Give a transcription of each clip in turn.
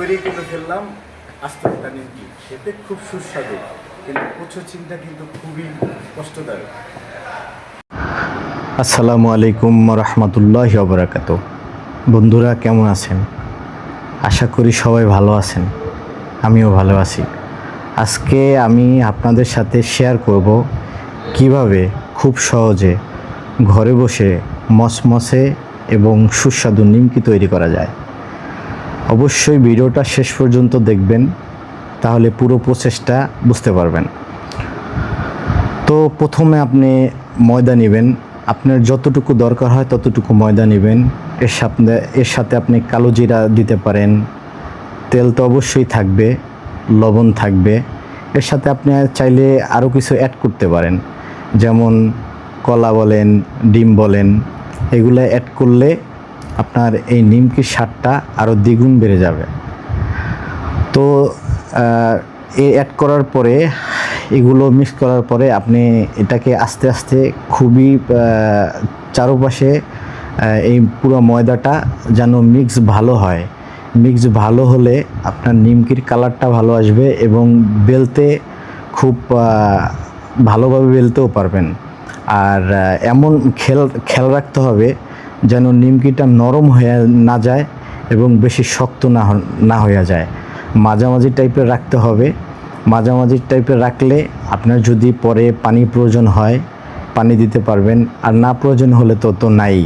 তৈরি করে ফেললাম আস্ত একটা নিমকি। খেতে খুব সুস্বাদু, কিন্তু কচু চিন্তা কিন্তু খুবই কষ্টদায়ক। আসসালামু আলাইকুম রহমতুল্লাহি ওয়া বারাকাতুহু। বন্ধুরা কেমন আছেন? আশা করি সবাই ভালো আছেন, আমিও ভালো আছি। আজকে আমি আপনাদের সাথে শেয়ার করব কিভাবে খুব সহজে ঘরে বসে মচমচে এবং সুস্বাদু নিমকি তৈরি করা যায়। অবশ্যই ভিডিওটা শেষ পর্যন্ত দেখবেন, তাহলে পুরো প্রসেসটা বুঝতে পারবেন। তো প্রথমে আপনি ময়দা নেবেন, আপনার যতটুকু দরকার হয় ততটুকু ময়দা নেবেন। এর সাথে আপনি কালো জিরা দিতে পারেন, তেল তো অবশ্যই থাকবে, লবণ থাকবে। এর সাথে আপনি চাইলে আরও কিছু অ্যাড করতে পারেন, যেমন কলা বলেন, ডিম বলেন। এগুলো অ্যাড করলে আপনার এই নিমকির স্বাদটা আরও দ্বিগুণ বেড়ে যাবে। তো অ্যাড করার পরে, এগুলো মিক্স করার পরে আপনি এটাকে আস্তে আস্তে খুবই চারপাশে এই পুরো ময়দাটা যেন মিক্স ভালো হয়। মিক্স ভালো হলে আপনার নিমকির কালারটা ভালো আসবে এবং বেলতে খুব ভালোভাবে বেলতেও পারবেন। আর এমন খেয়াল রাখতে হবে যেন নিমকিটা নরম হয়ে না যায় এবং বেশি শক্ত না হয়ে যায়। মাঝামাঝি টাইপের রাখতে হবে। মাঝামাঝি টাইপের রাখলে আপনার যদি পরে পানি প্রয়োজন হয় পানি দিতে পারবেন, আর না প্রয়োজন হলে তো নাই।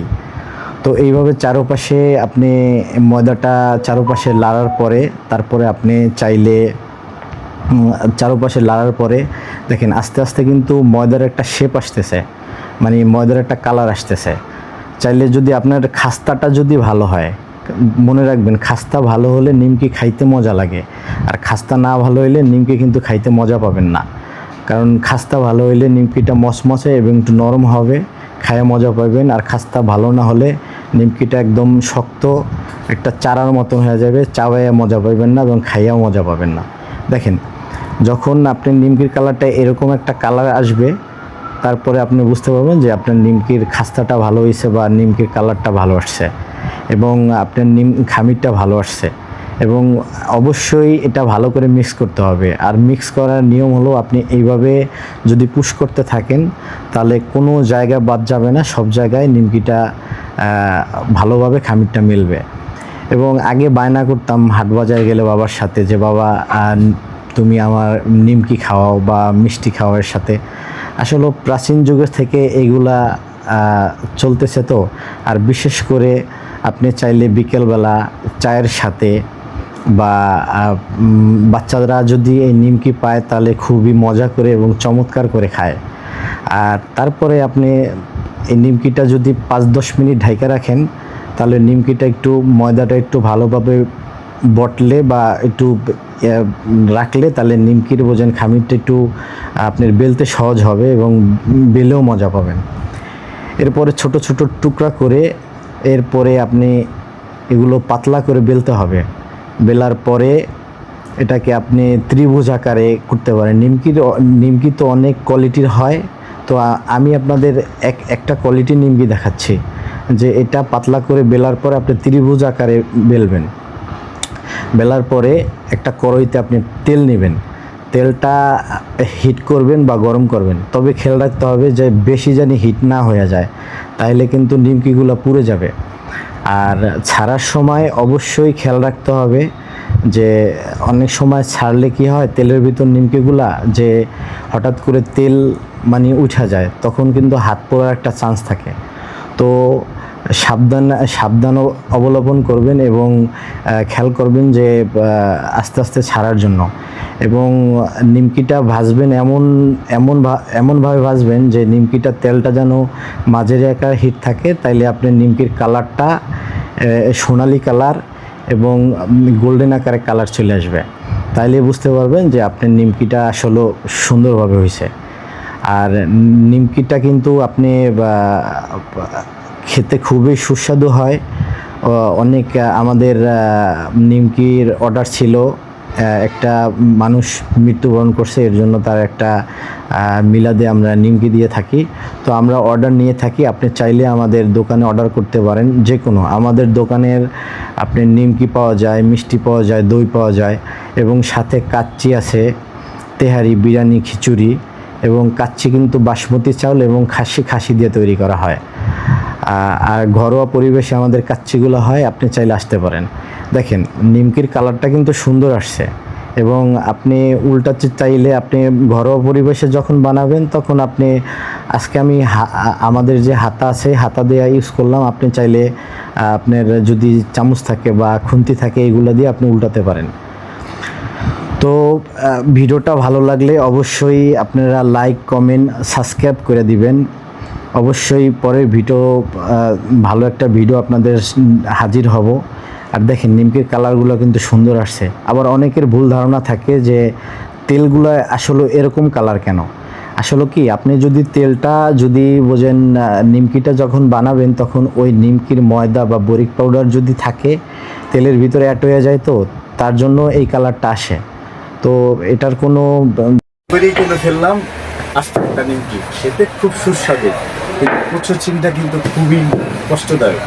তো এইভাবে চারপাশে আপনি ময়দাটা চারপাশে লাড়ার পরে, তারপরে আপনি চাইলে চারপাশে লাড়ার পরে দেখেন আস্তে আস্তে কিন্তু ময়দার একটা শেপ আসতেছে, মানে ময়দার একটা কালার আসতেছে। চাইলে যদি আপনার খাস্তাটা যদি ভালো হয়, মনে রাখবেন খাস্তা ভালো হলে নিমকি খাইতে মজা লাগে, আর খাস্তা না ভালো হলে নিমকি কিন্তু খাইতে মজা পাবেন না। কারণ খাস্তা ভালো হলে নিমকিটা মচমচে এবং একটু নরম হবে, খাইয়ে মজা পাবেন। আর খাস্তা ভালো না হলে নিমকিটা একদম শক্ত একটা চারার মতন হয়ে যাবে, চাবাইয়া মজা পাবেন না এবং খাইয়াও মজা পাবেন না। দেখেন যখন আপনি নিমকির কালারটা এরকম একটা কালার আসবে, তারপরে আপনি বুঝতে পারবেন যে আপনার নিমকির খাস্তাটা ভালো হয়েছে বা নিমকির কালারটা ভালো আসছে এবং আপনার খামিরটা ভালো আসছে। এবং অবশ্যই এটা ভালো করে মিক্স করতে হবে। আর মিক্স করার নিয়ম হলো, আপনি এইভাবে যদি পুশ করতে থাকেন তাহলে কোনো জায়গা বাদ যাবে না, সব জায়গায় নিমকিটা ভালোভাবে খামিরটা মিলবে। এবং আগে বায়না করতাম হাট বাজারে গেলে বাবার সাথে, যে বাবা তুমি আমার নিমকি খাওয়াও বা মিষ্টি খাওয়ার সাথে। আসলে প্রাচীন যুগের থেকে এইগুলা চলতেছে। তো আর বিশেষ করে আপনি চাইলে বিকেলবেলা চায়ের সাথে বা বাচ্চারা যদি এই নিমকি পায় তাহলে খুবই মজা করে এবং চমৎকার করে খায়। আর তারপরে আপনি এই নিমকিটা যদি 5-10 মিনিট ঢাইকা রাখেন, তাহলে নিমকিটা একটু ময়দাটা একটু ভালোভাবে বটলে বা একটু রাখলে তাহলে নিমকির বোঝেন খামিরটা একটু আপনার বেলতে সহজ হবে এবং বেলেও মজা পাবেন। এরপরে ছোট ছোট টুকরা করে এরপরে আপনি এগুলো পাতলা করে বেলতে হবে। বেলার পরে এটাকে আপনি ত্রিভুজ আকারে করতে পারেন। নিমকি তো অনেক কোয়ালিটির হয়, তো আমি আপনাদের একটা কোয়ালিটির নিমকি দেখাচ্ছি, যে এটা পাতলা করে বেলার পরে আপনি ত্রিভুজ আকারে বেলবেন। বেলার পরে একটা কড়াইতে আপনি তেল নেবেন, তেলটা হিট করবেন বা গরম করবেন, তবে খেয়াল রাখতে হবে যে বেশি জানি হিট না হয়ে যায়, তাইলে কিন্তু নিমকিগুলো পুড়ে যাবে। আর ছাড়ার সময় অবশ্যই খেয়াল রাখতে হবে যে অনেক সময় ছাড়লে কি হয়, তেলের ভিতর নিমকিগুলা যে হঠাৎ করে তেল মানে উঠা যায়, তখন কিন্তু হাত পোড়ার একটা চান্স থাকে। তো সাবধান অবলম্বন করবেন এবং খেয়াল করবেন যে আস্তে আস্তে ছাড়ার জন্য। এবং নিমকিটা ভাজবেন এমনভাবে ভাজবেন যে নিমকিটা তেলটা যেন মাঝের আকার হিট থাকে, তাইলে আপনার নিমকির কালারটা সোনালি কালার এবং গোল্ডেন আকারে কালার চলে আসবে। তাইলে বুঝতে পারবেন যে আপনার নিমকিটা আসলে সুন্দরভাবে হয়েছে। আর নিমকিটা কিন্তু আপনি খেতে খুবই সুস্বাদু হয়। অনেক আমাদের নিমকির অর্ডার ছিল, একটা মানুষ মৃত্যুবরণ করছে, এর জন্য তার একটা মিলাদে আমরা নিমকি দিয়ে থাকি। তো আমরা অর্ডার নিয়ে থাকি, আপনি চাইলে আমাদের দোকানে অর্ডার করতে পারেন। যে কোনো আমাদের দোকানের আপনার নিমকি পাওয়া যায়, মিষ্টি পাওয়া যায়, দই পাওয়া যায়, এবং সাথে কাচ্চি আছে, তেহারি, বিরিয়ানি, খিচুড়ি, এবং কাচ্চি কিন্তু বাসমতি চাউল এবং খাসি দিয়ে তৈরি করা হয়। আর ঘরোয়া পরিবেশে আমাদের কাচ্চিগুলো হয়, আপনি চাইলে আসতে পারেন। দেখেন নিমকির কালারটা কিন্তু সুন্দর আসছে, এবং আপনি উল্টাতে চাইলে আপনি ঘরোয়া পরিবেশে যখন বানাবেন তখন আপনি, আজকে আমি আমাদের যে হাতা আছে হাতা দিয়ে ইউজ করলাম, আপনি চাইলে আপনার যদি চামচ থাকে বা খুন্তি থাকে এগুলো দিয়ে আপনি উল্টাতে পারেন। তো ভিডিওটা ভালো লাগলে অবশ্যই আপনারা লাইক, কমেন্ট, সাবস্ক্রাইব করে দিবেন। অবশ্যই পরের ভিডিও, ভালো একটা ভিডিও আপনাদের হাজির হব। আর দেখেন নিমকির কালারগুলো কিন্তু সুন্দর আসছে। আবার অনেকের ভুল ধারণা থাকে যে তেলগুলো আসলে এরকম কালার কেন। আসলে কি, আপনি যদি তেলটা যদি বোঝেন, নিমকিটা যখন বানাবেন তখন ওই নিমকির ময়দা বা বরিক পাউডার যদি থাকে তেলের ভিতরে অ্যাড হয়ে যায়, তো তার জন্য এই কালারটা আসে। তো এটার কোনো তৈরি করে ফেললাম আস্ত একটা নিমকি, খেতে খুব সুস্বাদু, কিন্তু কুচো চিংড়িটা কিন্তু খুবই কষ্টদায়ক।